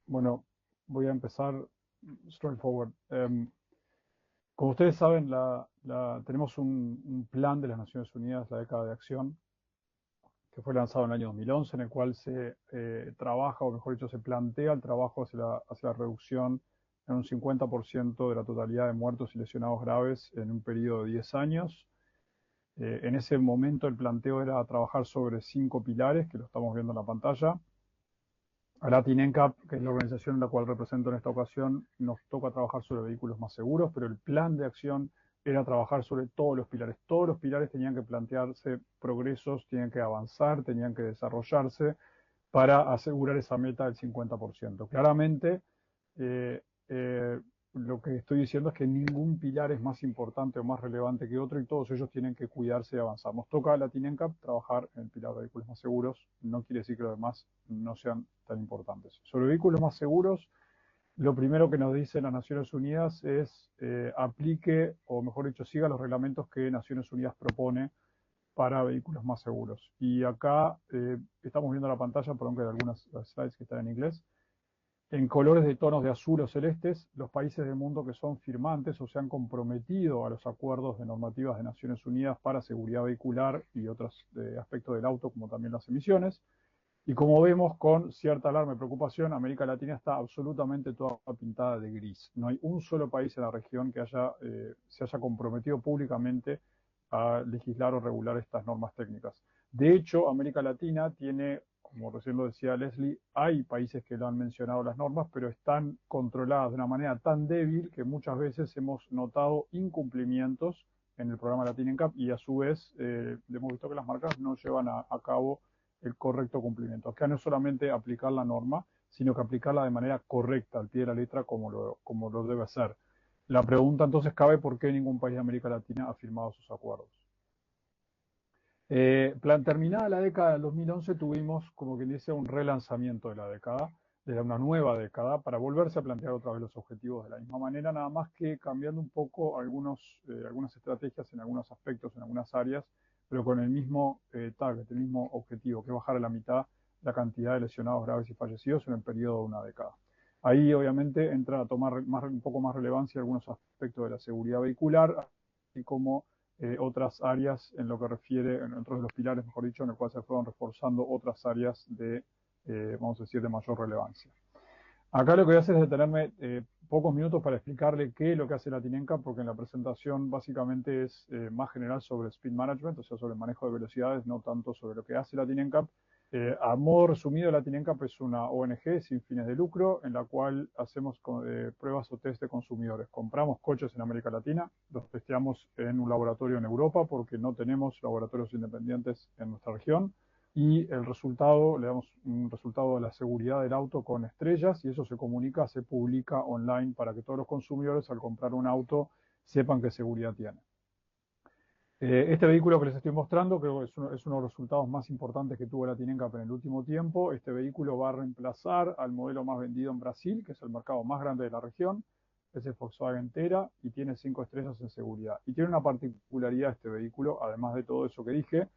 Bueno, voy a empezar straightforward. Como ustedes saben, tenemos un plan de las Naciones Unidas, la década de acción, que fue lanzado en el año 2011, en el cual se trabaja, o mejor dicho, se plantea el trabajo hacia la reducción en un 50% de la totalidad de muertos y lesionados graves en un periodo de 10 años. En ese momento el planteo era trabajar sobre 5 pilares, que lo estamos viendo en la pantalla. A Latin NCAP, que es la organización en la cual represento en esta ocasión, nos toca trabajar sobre vehículos más seguros, pero el plan de acción era trabajar sobre todos los pilares. Todos los pilares tenían que plantearse progresos, tenían que avanzar, tenían que desarrollarse para asegurar esa meta del 50%. Claramente, eh, eh, lo que estoy diciendo es que ningún pilar es más importante o más relevante que otro y todos ellos tienen que cuidarse y avanzar. Nos toca a Latinenca trabajar en el pilar de vehículos más seguros, no quiere decir que los demás no sean tan importantes. Sobre vehículos más seguros, lo primero que nos dicen las Naciones Unidas es aplique, o mejor dicho, siga los reglamentos que Naciones Unidas propone para vehículos más seguros. Y acá estamos viendo la pantalla, perdón que hay algunas slides que están en inglés, en colores de tonos de azul o celestes, los países del mundo que son firmantes o se han comprometido a los acuerdos de normativas de Naciones Unidas para seguridad vehicular y otros aspectos del auto, como también las emisiones. Y como vemos, con cierta alarma y preocupación, América Latina está absolutamente toda pintada de gris. No hay un solo país en la región que se haya comprometido públicamente a legislar o regular estas normas técnicas. De hecho, América Latina tiene, como recién lo decía Leslie, hay países que lo han mencionado las normas, pero están controladas de una manera tan débil que muchas veces hemos notado incumplimientos en el programa Latin NCAP y a su vez hemos visto que las marcas no llevan a cabo el correcto cumplimiento. Acá no es solamente aplicar la norma, sino que aplicarla de manera correcta, al pie de la letra, como lo debe ser. La pregunta entonces cabe por qué ningún país de América Latina ha firmado sus acuerdos. Terminada la década del 2011 tuvimos, como quien dice, un relanzamiento de la década, de una nueva década, para volverse a plantear otra vez los objetivos de la misma manera, nada más que cambiando un poco algunas estrategias en algunos aspectos, en algunas áreas, pero con el mismo target, el mismo objetivo, que es bajar a la mitad la cantidad de lesionados graves y fallecidos en el periodo de una década. Ahí obviamente entra a tomar un poco más relevancia algunos aspectos de la seguridad vehicular, así como otras áreas en lo que refiere, en otros de los pilares, mejor dicho, en el cual se fueron reforzando otras áreas vamos a decir, de mayor relevancia. Acá lo que voy a hacer es detenerme pocos minutos para explicarle qué es lo que hace Latinenca, porque en la presentación básicamente es más general sobre Speed Management, o sea, sobre el manejo de velocidades, no tanto sobre lo que hace Latinenca. A modo resumido, Latinenca es una ONG sin fines de lucro en la cual hacemos pruebas o test de consumidores. Compramos coches en América Latina, los testeamos en un laboratorio en Europa porque no tenemos laboratorios independientes en nuestra región y el resultado, le damos un resultado de la seguridad del auto con estrellas y eso se comunica, se publica online para que todos los consumidores al comprar un auto sepan qué seguridad tiene. Este vehículo que les estoy mostrando creo que es uno de los resultados más importantes que tuvo la Latin en el último tiempo. Este vehículo va a reemplazar al modelo más vendido en Brasil, que es el mercado más grande de la región, es el Volkswagen Tera y tiene 5 estrellas en seguridad. Y tiene una particularidad este vehículo, además de todo eso que dije,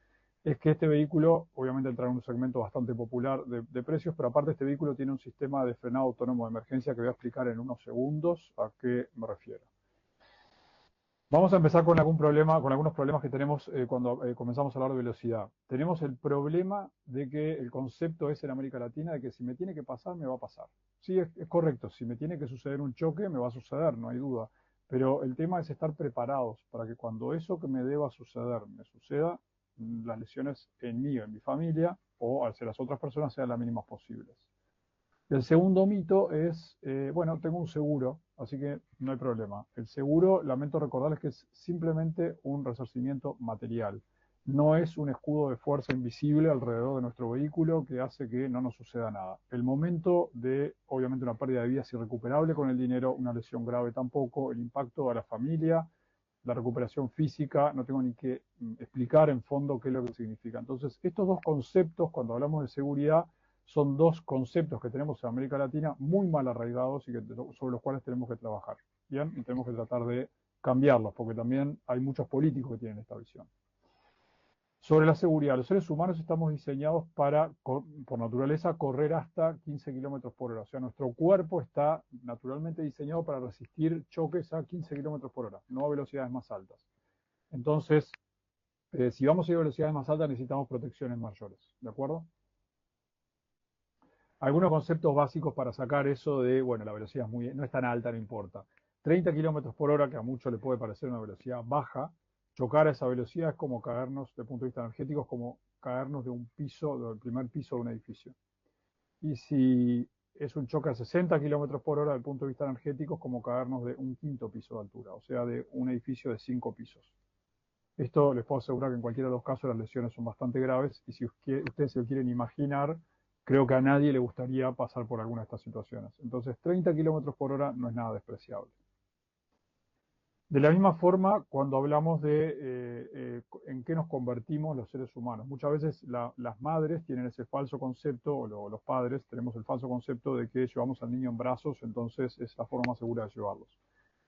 es que este vehículo obviamente entra en un segmento bastante popular de precios, pero aparte este vehículo tiene un sistema de frenado autónomo de emergencia que voy a explicar en unos segundos a qué me refiero. Vamos a empezar con algunos problemas que tenemos cuando comenzamos a hablar de velocidad. Tenemos el problema de que el concepto es en América Latina de que si me tiene que pasar, me va a pasar. Sí, es correcto, si me tiene que suceder un choque, me va a suceder, no hay duda. Pero el tema es estar preparados para que cuando eso que me deba suceder me suceda, las lesiones en mí o en mi familia, o al ser las otras personas, sean las mínimas posibles. El segundo mito es, bueno, tengo un seguro, así que no hay problema. El seguro, lamento recordarles que es simplemente un resarcimiento material. No es un escudo de fuerza invisible alrededor de nuestro vehículo que hace que no nos suceda nada. El momento de, obviamente, una pérdida de vida es irrecuperable con el dinero, una lesión grave tampoco, el impacto a la familia, la recuperación física, no tengo ni que explicar en fondo qué es lo que significa. Entonces, estos dos conceptos, cuando hablamos de seguridad, son dos conceptos que tenemos en América Latina muy mal arraigados y sobre los cuales tenemos que trabajar. Bien, y tenemos que tratar de cambiarlos, porque también hay muchos políticos que tienen esta visión. Sobre la seguridad, los seres humanos estamos diseñados para, por naturaleza, correr hasta 15 kilómetros por hora. O sea, nuestro cuerpo está naturalmente diseñado para resistir choques a 15 kilómetros por hora, no a velocidades más altas. Entonces, si vamos a ir a velocidades más altas, necesitamos protecciones mayores. ¿De acuerdo? Algunos conceptos básicos para sacar eso de, bueno, la velocidad no es tan alta, no importa. 30 kilómetros por hora, que a muchos le puede parecer una velocidad baja, chocar a esa velocidad es como caernos, desde el punto de vista energético, es como caernos de un piso, del primer piso de un edificio. Y si es un choque a 60 kilómetros por hora, desde el punto de vista energético, es como caernos de un quinto piso de altura, o sea, de un edificio de 5 pisos. Esto les puedo asegurar que en cualquiera de los casos las lesiones son bastante graves y si ustedes se lo quieren imaginar, creo que a nadie le gustaría pasar por alguna de estas situaciones. Entonces, 30 kilómetros por hora no es nada despreciable. De la misma forma, cuando hablamos de en qué nos convertimos los seres humanos, muchas veces las madres tienen ese falso concepto, o los padres tenemos el falso concepto de que llevamos al niño en brazos, entonces es la forma más segura de llevarlos.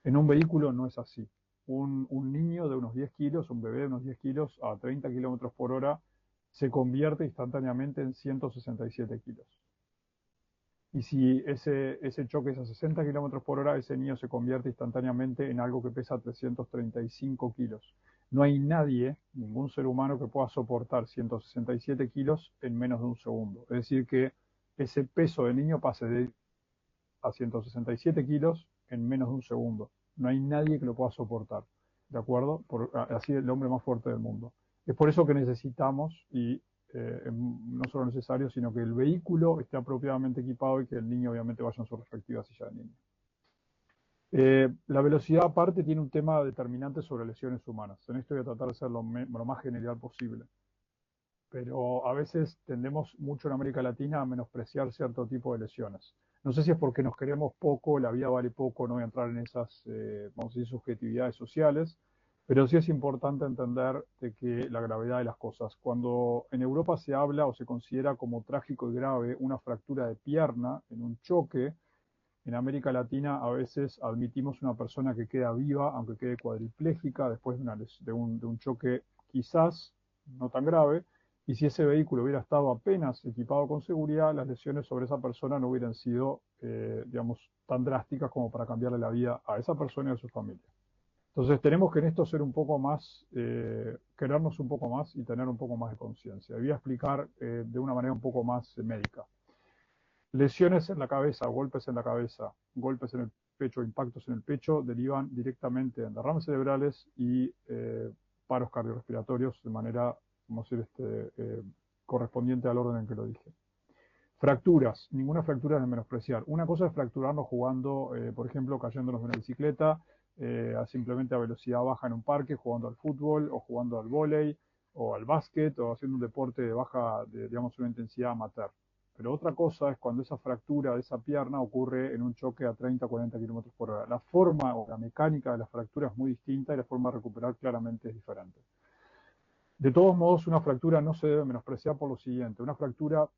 En un vehículo no es así. Un niño de unos 10 kilos, un bebé de unos 10 kilos a 30 kilómetros por hora se convierte instantáneamente en 167 kilos. Y si ese choque es a 60 kilómetros por hora, ese niño se convierte instantáneamente en algo que pesa 335 kilos. No hay nadie, ningún ser humano, que pueda soportar 167 kilos en menos de un segundo. Es decir, que ese peso del niño pase de a 167 kilos en menos de un segundo. No hay nadie que lo pueda soportar. ¿De acuerdo? Así es el hombre más fuerte del mundo. Es por eso que necesitamos, y no solo necesario, sino que el vehículo esté apropiadamente equipado y que el niño obviamente vaya en su respectiva silla de niño. La velocidad aparte tiene un tema determinante sobre lesiones humanas. En esto voy a tratar de ser lo más general posible. Pero a veces tendemos mucho en América Latina a menospreciar cierto tipo de lesiones. No sé si es porque nos queremos poco, la vida vale poco, no voy a entrar en esas, vamos a decir, subjetividades sociales, pero sí es importante entender de que la gravedad de las cosas. Cuando en Europa se habla o se considera como trágico y grave una fractura de pierna en un choque, en América Latina a veces admitimos una persona que queda viva, aunque quede cuadripléjica, después de un choque quizás no tan grave, y si ese vehículo hubiera estado apenas equipado con seguridad, las lesiones sobre esa persona no hubieran sido, digamos, tan drásticas como para cambiarle la vida a esa persona y a su familia. Entonces tenemos que en esto ser un poco más, querernos un poco más y tener un poco más de conciencia. Voy a explicar de una manera un poco más médica. Lesiones en la cabeza, golpes en la cabeza, golpes en el pecho, impactos en el pecho, derivan directamente en derrames cerebrales y paros cardiorrespiratorios de manera, vamos a decir, correspondiente al orden en que lo dije. Fracturas, ninguna fractura es de menospreciar. Una cosa es fracturarnos jugando, por ejemplo, cayéndonos de una bicicleta, simplemente a velocidad baja en un parque, jugando al fútbol o jugando al vóley o al básquet o haciendo un deporte de baja, digamos, una intensidad amateur. Pero otra cosa es cuando esa fractura de esa pierna ocurre en un choque a 30 o 40 kilómetros por hora. La forma o la mecánica de la fractura es muy distinta y la forma de recuperar claramente es diferente. De todos modos, una fractura no se debe menospreciar por lo siguiente. Una fractura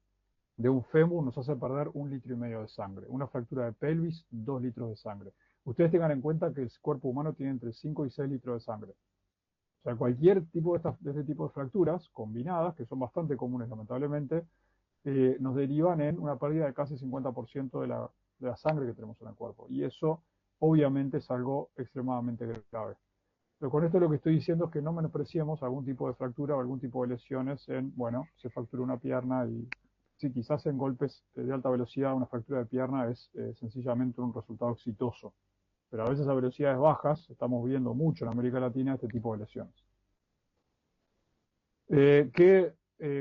de un fémur nos hace perder 1,5 litros de sangre. Una fractura de pelvis, 2 litros de sangre. Ustedes tengan en cuenta que el cuerpo humano tiene entre 5 y 6 litros de sangre. O sea, cualquier tipo de este tipo de fracturas combinadas, que son bastante comunes lamentablemente, nos derivan en una pérdida de casi 50% de la sangre que tenemos en el cuerpo. Y eso obviamente es algo extremadamente grave. Pero con esto lo que estoy diciendo es que no menospreciemos algún tipo de fractura o algún tipo de lesiones bueno, se fracturó una pierna y sí, quizás en golpes de alta velocidad una fractura de pierna es sencillamente un resultado exitoso. Pero a veces a velocidades bajas estamos viendo mucho en América Latina este tipo de lesiones.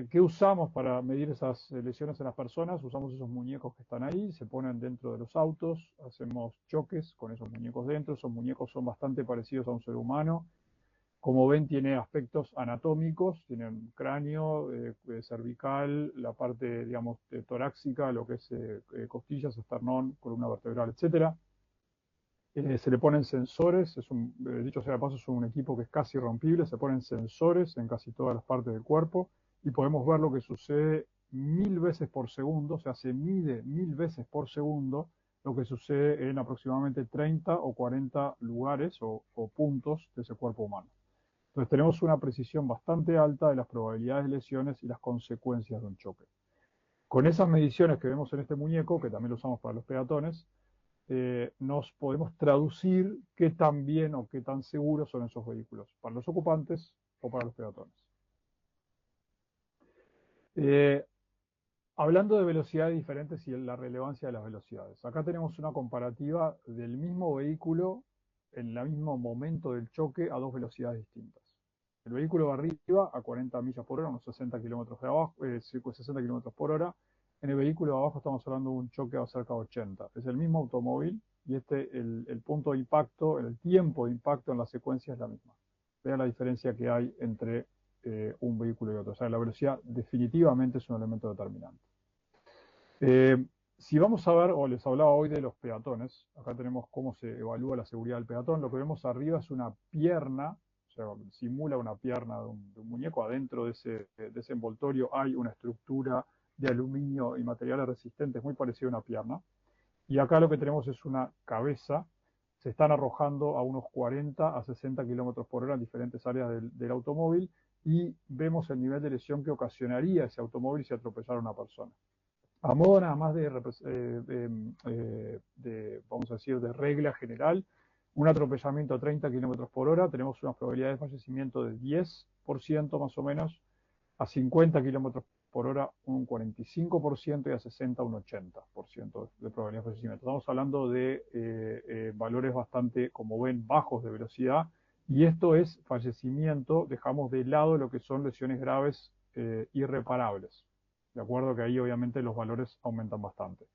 ¿Qué usamos para medir esas lesiones en las personas? Usamos esos muñecos que están ahí, se ponen dentro de los autos, hacemos choques con esos muñecos dentro, esos muñecos son bastante parecidos a un ser humano. Como ven, tiene aspectos anatómicos, tiene un cráneo, cervical, la parte, digamos, torácica, lo que es costillas, esternón, columna vertebral, etcétera. Se le ponen sensores, dicho sea de paso, es un equipo que es casi irrompible, se ponen sensores en casi todas las partes del cuerpo y podemos ver lo que sucede 1000 veces por segundo, o sea, se mide 1000 veces por segundo lo que sucede en aproximadamente 30 o 40 lugares o puntos de ese cuerpo humano. Entonces tenemos una precisión bastante alta de las probabilidades de lesiones y las consecuencias de un choque. Con esas mediciones que vemos en este muñeco, que también lo usamos para los peatones, nos podemos traducir qué tan bien o qué tan seguros son esos vehículos, para los ocupantes o para los peatones. Hablando de velocidades diferentes y la relevancia de las velocidades. Acá tenemos una comparativa del mismo vehículo en el mismo momento del choque a dos velocidades distintas. El vehículo va arriba a 40 millas por hora, unos 60 kilómetros de abajo, 60 kilómetros por hora. En el vehículo de abajo estamos hablando de un choque a cerca de 80. Es el mismo automóvil y el punto de impacto, el tiempo de impacto en la secuencia es la misma. Vean la diferencia que hay entre un vehículo y otro. O sea, la velocidad definitivamente es un elemento determinante. Si vamos a ver, o les hablaba hoy de los peatones, acá tenemos cómo se evalúa la seguridad del peatón. Lo que vemos arriba es una pierna, o sea, simula una pierna de un muñeco. Adentro de ese envoltorio hay una estructura de aluminio y materiales resistentes muy parecida a una pierna. Y acá lo que tenemos es una cabeza. Se están arrojando a unos 40 a 60 kilómetros por hora en diferentes áreas del automóvil y vemos el nivel de lesión que ocasionaría ese automóvil si atropellara a una persona. A modo nada más vamos a decir, de regla general, un atropellamiento a 30 kilómetros por hora, tenemos una probabilidad de fallecimiento de 10% más o menos, a 50 kilómetros por hora un 45% y a 60 un 80% de probabilidad de fallecimiento. Estamos hablando de valores bastante, como ven, bajos de velocidad, y esto es fallecimiento, dejamos de lado lo que son lesiones graves irreparables. De acuerdo que ahí obviamente los valores aumentan bastante.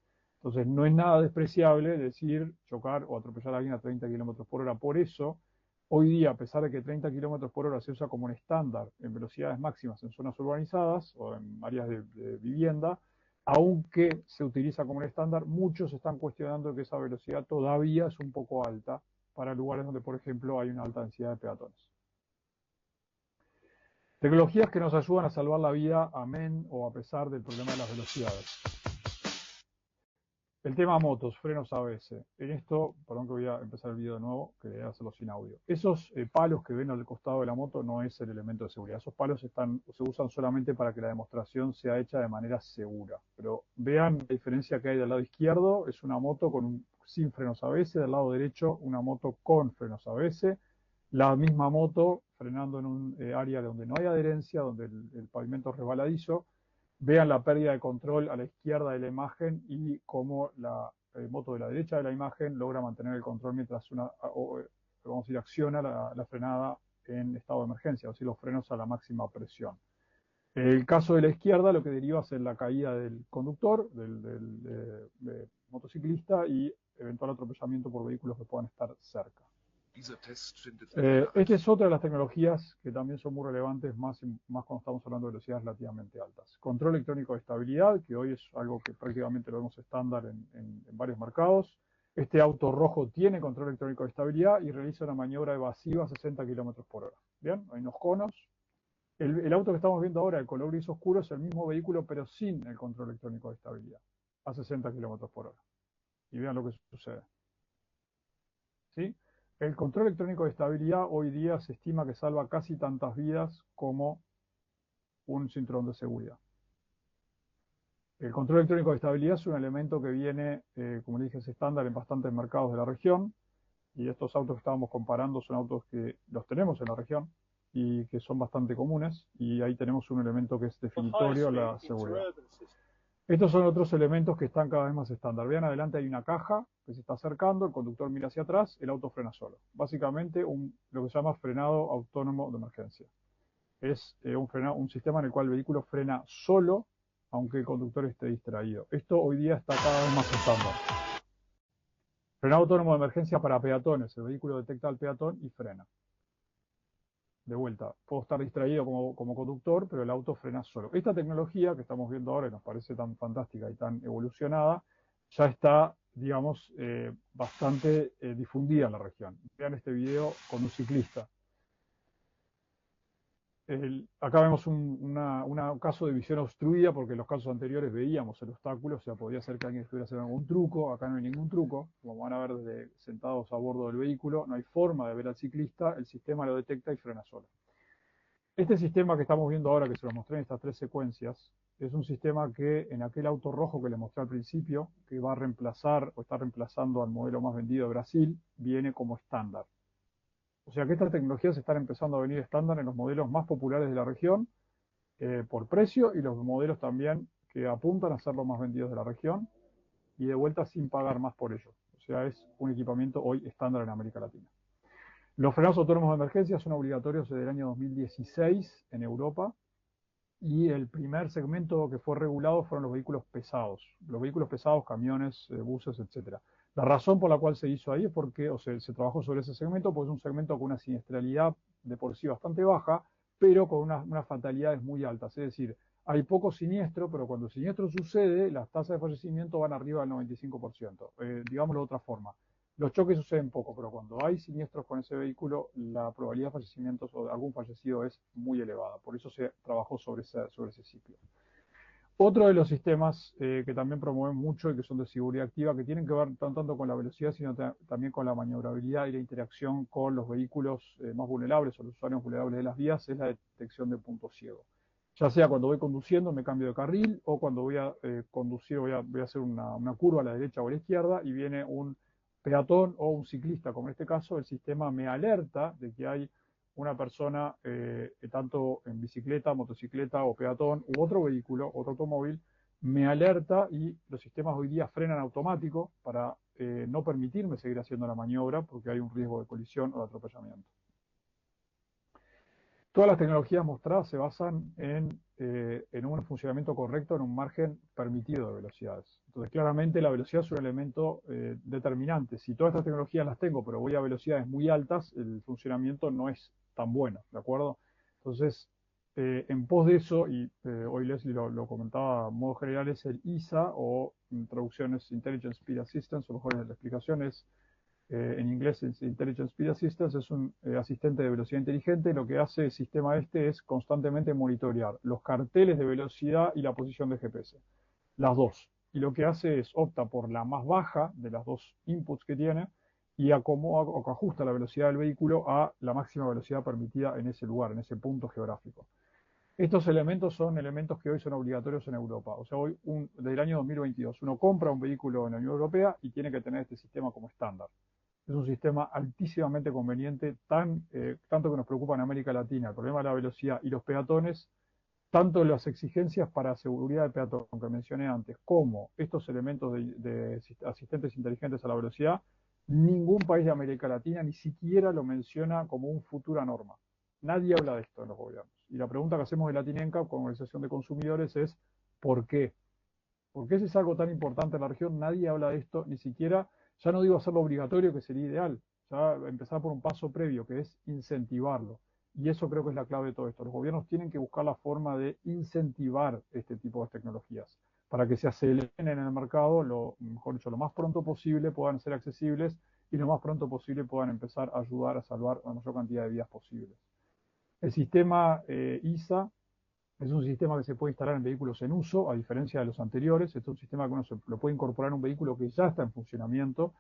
Entonces no es nada despreciable decir chocar o atropellar a alguien a 30 kilómetros por hora. Por eso, hoy día, a pesar de que 30 kilómetros por hora se usa como un estándar en velocidades máximas en zonas urbanizadas o en áreas de vivienda, aunque se utiliza como un estándar, muchos están cuestionando que esa velocidad todavía es un poco alta para lugares donde, por ejemplo, hay una alta densidad de peatones. Tecnologías que nos ayudan a salvar la vida, amén o a pesar del problema de las velocidades. El tema motos, frenos ABS. En esto, perdón que voy a empezar el video de nuevo, que voy a hacerlo sin audio. Esos palos que ven al costado de la moto no es el elemento de seguridad. Esos palos se usan solamente para que la demostración sea hecha de manera segura. Pero vean la diferencia que hay del lado izquierdo. Es una moto sin frenos ABS. Del lado derecho, una moto con frenos ABS. La misma moto frenando en un área donde no hay adherencia, donde el pavimento es resbaladizo. Vean la pérdida de control a la izquierda de la imagen y cómo la moto de la derecha de la imagen logra mantener el control mientras vamos a decir, acciona la frenada en estado de emergencia, o sea, los frenos a la máxima presión. El caso de la izquierda lo que deriva es en la caída del conductor, del motociclista y eventual atropellamiento por vehículos que puedan estar cerca. Esta es otra de las tecnologías que también son muy relevantes, más cuando estamos hablando de velocidades relativamente altas. Control electrónico de estabilidad, que hoy es algo que prácticamente lo vemos estándar en varios mercados. Este auto rojo tiene control electrónico de estabilidad y realiza una maniobra evasiva a 60 kilómetros por hora. Bien, hay unos conos. El auto que estamos viendo ahora, el color gris oscuro, es el mismo vehículo, pero sin el control electrónico de estabilidad, a 60 kilómetros por hora. Y vean lo que sucede. ¿Sí? El control electrónico de estabilidad hoy día se estima que salva casi tantas vidas como un cinturón de seguridad. El control electrónico de estabilidad es un elemento que viene, como les dije, es estándar en bastantes mercados de la región, y estos autos que estábamos comparando son autos que los tenemos en la región y que son bastante comunes, y ahí tenemos un elemento que es definitorio a la seguridad. Estos son otros elementos que están cada vez más estándar. Vean, adelante hay una caja que se está acercando, el conductor mira hacia atrás, el auto frena solo. Básicamente lo que se llama frenado autónomo de emergencia. Es un sistema en el cual el vehículo frena solo, aunque el conductor esté distraído. Esto hoy día está cada vez más estándar. Frenado autónomo de emergencia para peatones. El vehículo detecta al peatón y frena. De vuelta, puedo estar distraído como conductor, pero el auto frena solo. Esta tecnología que estamos viendo ahora y nos parece tan fantástica y tan evolucionada, ya está, digamos, bastante difundida en la región. Vean este video con un ciclista. Acá vemos un caso de visión obstruida, porque en los casos anteriores veíamos el obstáculo, o sea, podía ser que alguien estuviera haciendo algún truco. Acá no hay ningún truco, como van a ver desde sentados a bordo del vehículo, no hay forma de ver al ciclista, el sistema lo detecta y frena solo. Este sistema que estamos viendo ahora, que se lo mostré en estas tres secuencias, es un sistema que en aquel auto rojo que les mostré al principio, que va a reemplazar o está reemplazando al modelo más vendido de Brasil, viene como estándar. O sea que estas tecnologías están empezando a venir estándar en los modelos más populares de la región, por precio, y los modelos también que apuntan a ser los más vendidos de la región, y de vuelta sin pagar más por ello. O sea, es un equipamiento hoy estándar en América Latina. Los frenados autónomos de emergencia son obligatorios desde el año 2016 en Europa, y el primer segmento que fue regulado fueron los vehículos pesados. Los vehículos pesados, camiones, buses, etcétera. La razón por la cual se hizo ahí es porque, o se trabajó sobre ese segmento, pues es un segmento con una siniestralidad de por sí bastante baja, pero con unas fatalidades muy altas. Es decir, hay poco siniestro, pero cuando el siniestro sucede, las tasas de fallecimiento van arriba del 95%. Digámoslo de otra forma. Los choques suceden poco, pero cuando hay siniestros con ese vehículo, la probabilidad de fallecimientos o de algún fallecido es muy elevada. Por eso se trabajó sobre ese ciclo. Otro de los sistemas que también promueven mucho y que son de seguridad activa, que tienen que ver no tanto con la velocidad, sino también con la maniobrabilidad y la interacción con los vehículos más vulnerables o los usuarios vulnerables de las vías, es la detección de puntos ciegos. Ya sea cuando voy conduciendo, me cambio de carril, o cuando voy a conducir, voy a hacer una curva a la derecha o a la izquierda y viene un peatón o un ciclista, como en este caso, el sistema me alerta de que hay una persona, tanto en bicicleta, motocicleta o peatón u otro vehículo, otro automóvil, me alerta, y los sistemas hoy día frenan automático para no permitirme seguir haciendo la maniobra porque hay un riesgo de colisión o de atropellamiento. Todas las tecnologías mostradas se basan en un funcionamiento correcto en un margen permitido de velocidades. Entonces, claramente la velocidad es un elemento determinante. Si todas estas tecnologías las tengo, pero voy a velocidades muy altas, el funcionamiento no es tan bueno, ¿de acuerdo? Entonces, en pos de eso, y hoy Leslie lo comentaba a modo general, es el ISA, o en traducciones Intelligent Speed Assistance, o mejor la explicación es en inglés es Intelligent Speed Assistance, es un asistente de velocidad inteligente. Lo que hace el sistema este es constantemente monitorear los carteles de velocidad y la posición de GPS, las dos. Y lo que hace es opta por la más baja de las dos inputs que tiene y ajusta la velocidad del vehículo a la máxima velocidad permitida en ese lugar, en ese punto geográfico. Estos elementos son elementos que hoy son obligatorios en Europa. O sea, hoy, desde el año 2022, uno compra un vehículo en la Unión Europea y tiene que tener este sistema como estándar. Es un sistema altísimamente conveniente, tanto que nos preocupa en América Latina, el problema de la velocidad y los peatones, tanto las exigencias para seguridad del peatón que mencioné antes, como estos elementos de asistentes inteligentes a la velocidad. Ningún país de América Latina ni siquiera lo menciona como una futura norma. Nadie habla de esto en los gobiernos. Y la pregunta que hacemos de Latinencap, como organización de consumidores, es ¿por qué? ¿Por qué si es algo tan importante en la región nadie habla de esto? Ni siquiera, ya no digo hacerlo obligatorio, que sería ideal, ya empezar por un paso previo, que es incentivarlo. Y eso creo que es la clave de todo esto. Los gobiernos tienen que buscar la forma de incentivar este tipo de tecnologías para que se aceleren en el mercado, mejor dicho, lo más pronto posible puedan ser accesibles y lo más pronto posible puedan empezar a ayudar a salvar la mayor cantidad de vidas posibles. El sistema ISA es un sistema que se puede instalar en vehículos en uso, a diferencia de los anteriores. Este es un sistema que uno lo puede incorporar en un vehículo que ya está en funcionamiento.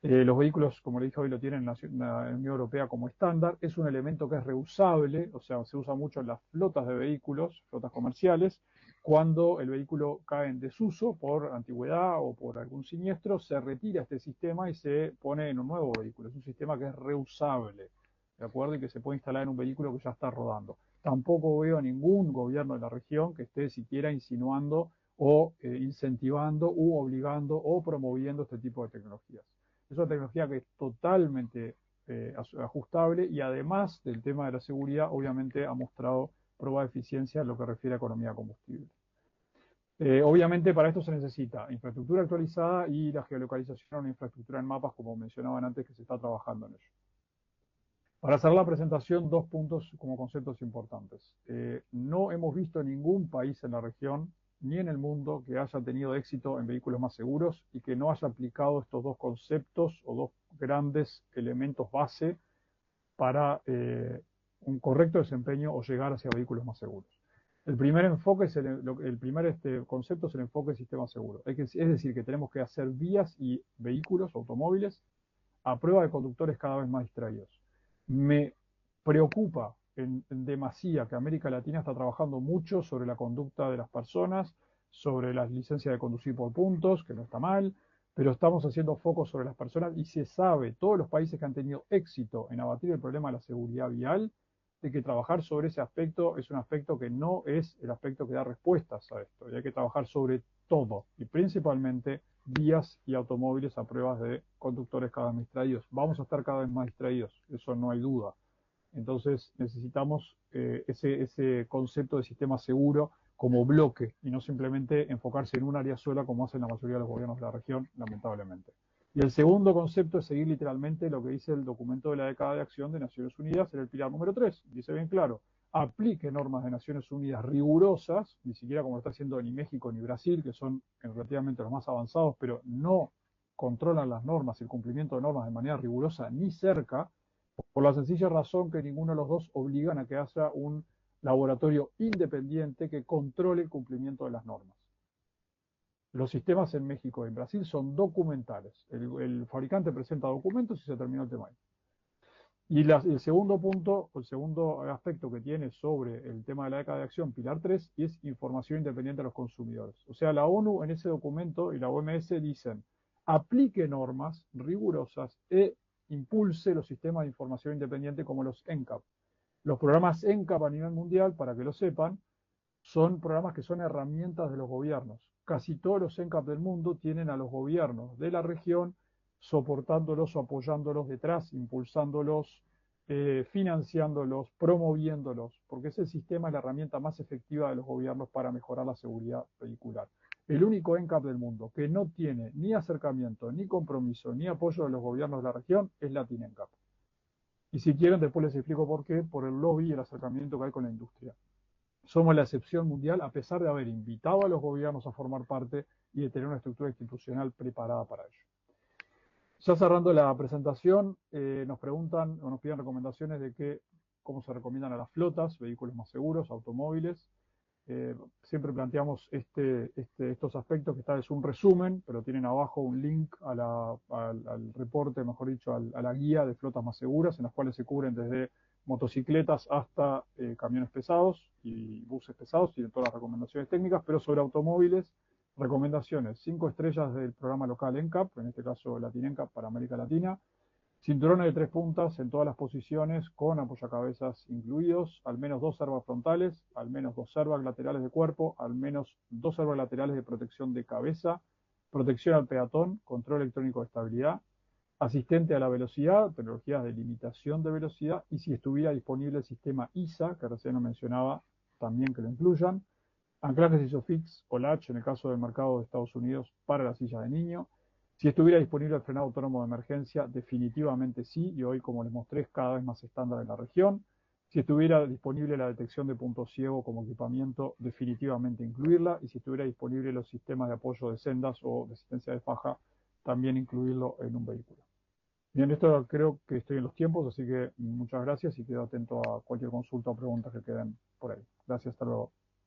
Los vehículos, como le dije hoy, lo tienen en la Unión Europea como estándar. Es un elemento que es reusable, o sea, se usa mucho en las flotas de vehículos, flotas comerciales. Cuando el vehículo cae en desuso por antigüedad o por algún siniestro, se retira este sistema y se pone en un nuevo vehículo. Es un sistema que es reusable, ¿de acuerdo? Y que se puede instalar en un vehículo que ya está rodando. Tampoco veo a ningún gobierno de la región que esté siquiera insinuando o incentivando u obligando o promoviendo este tipo de tecnologías. Es una tecnología que es totalmente ajustable, y además del tema de la seguridad, obviamente ha mostrado prueba de eficiencia en lo que refiere a economía de combustible. Obviamente para esto se necesita infraestructura actualizada y la geolocalización, una infraestructura en mapas, como mencionaban antes, que se está trabajando en ello. Para hacer la presentación, dos puntos como conceptos importantes. No hemos visto ningún país en la región ni en el mundo que haya tenido éxito en vehículos más seguros y que no haya aplicado estos dos conceptos o dos grandes elementos base para un correcto desempeño o llegar hacia vehículos más seguros. El primer enfoque es el primer concepto es el enfoque del sistema seguro. Es decir, que tenemos que hacer vías y vehículos, automóviles, a prueba de conductores cada vez más distraídos. Me preocupa en demasía que América Latina está trabajando mucho sobre la conducta de las personas, sobre las licencias de conducir por puntos, que no está mal, pero estamos haciendo foco sobre las personas y se sabe, todos los países que han tenido éxito en abatir el problema de la seguridad vial, de que trabajar sobre ese aspecto es un aspecto que no es el aspecto que da respuestas a esto, y hay que trabajar sobre todo, y principalmente vías y automóviles a pruebas de conductores cada vez más distraídos. Vamos a estar cada vez más distraídos, eso no hay duda. Entonces necesitamos ese concepto de sistema seguro como bloque y no simplemente enfocarse en un área sola como hacen la mayoría de los gobiernos de la región, lamentablemente. Y el segundo concepto es seguir literalmente lo que dice el documento de la década de acción de Naciones Unidas en el pilar número 3. Dice bien claro, aplique normas de Naciones Unidas rigurosas, ni siquiera como lo está haciendo ni México ni Brasil, que son relativamente los más avanzados, pero no controlan las normas, el cumplimiento de normas de manera rigurosa ni cerca, por la sencilla razón que ninguno de los dos obligan a que haya un laboratorio independiente que controle el cumplimiento de las normas. Los sistemas en México y en Brasil son documentales. El fabricante presenta documentos y se terminó el tema ahí. Y el segundo punto, el segundo aspecto que tiene sobre el tema de la década de acción, Pilar 3, es información independiente a los consumidores. O sea, la ONU en ese documento y la OMS dicen, aplique normas rigurosas e impulse los sistemas de información independiente como los NCAP. Los programas NCAP a nivel mundial, para que lo sepan, son programas que son herramientas de los gobiernos. Casi todos los NCAP del mundo tienen a los gobiernos de la región soportándolos o apoyándolos detrás, impulsándolos, financiándolos, promoviéndolos, porque ese sistema es la herramienta más efectiva de los gobiernos para mejorar la seguridad vehicular. El único NCAP del mundo que no tiene ni acercamiento, ni compromiso, ni apoyo de los gobiernos de la región es Latin NCAP. Y si quieren, después les explico por qué, por el lobby y el acercamiento que hay con la industria. Somos la excepción mundial a pesar de haber invitado a los gobiernos a formar parte y de tener una estructura institucional preparada para ello. Ya cerrando la presentación, nos preguntan o nos piden recomendaciones de cómo se recomiendan a las flotas, vehículos más seguros, automóviles. Siempre planteamos estos aspectos, que esta es un resumen, pero tienen abajo un link al reporte, mejor dicho, a la guía de flotas más seguras, en las cuales se cubren desde motocicletas hasta camiones pesados y buses pesados, tienen todas las recomendaciones técnicas, pero sobre automóviles, recomendaciones, 5 estrellas del programa local NCAP, en este caso Latin NCAP para América Latina, cinturones de 3 puntas en todas las posiciones con apoyacabezas incluidos, al menos 2 airbags frontales, al menos 2 airbags laterales de cuerpo, al menos 2 airbags laterales de protección de cabeza, protección al peatón, control electrónico de estabilidad, asistente a la velocidad, tecnologías de limitación de velocidad, y si estuviera disponible el sistema ISA, que recién lo mencionaba, también que lo incluyan, anclajes ISOFIX o latch en el caso del mercado de Estados Unidos para la silla de niño. Si estuviera disponible el frenado autónomo de emergencia, definitivamente sí, y hoy, como les mostré, es cada vez más estándar en la región. Si estuviera disponible la detección de punto ciego como equipamiento, definitivamente incluirla, y si estuviera disponible los sistemas de apoyo de sendas o de asistencia de faja, también incluirlo en un vehículo. Bien, esto creo que estoy en los tiempos, así que muchas gracias y quedo atento a cualquier consulta o pregunta que queden por ahí. Gracias, hasta luego.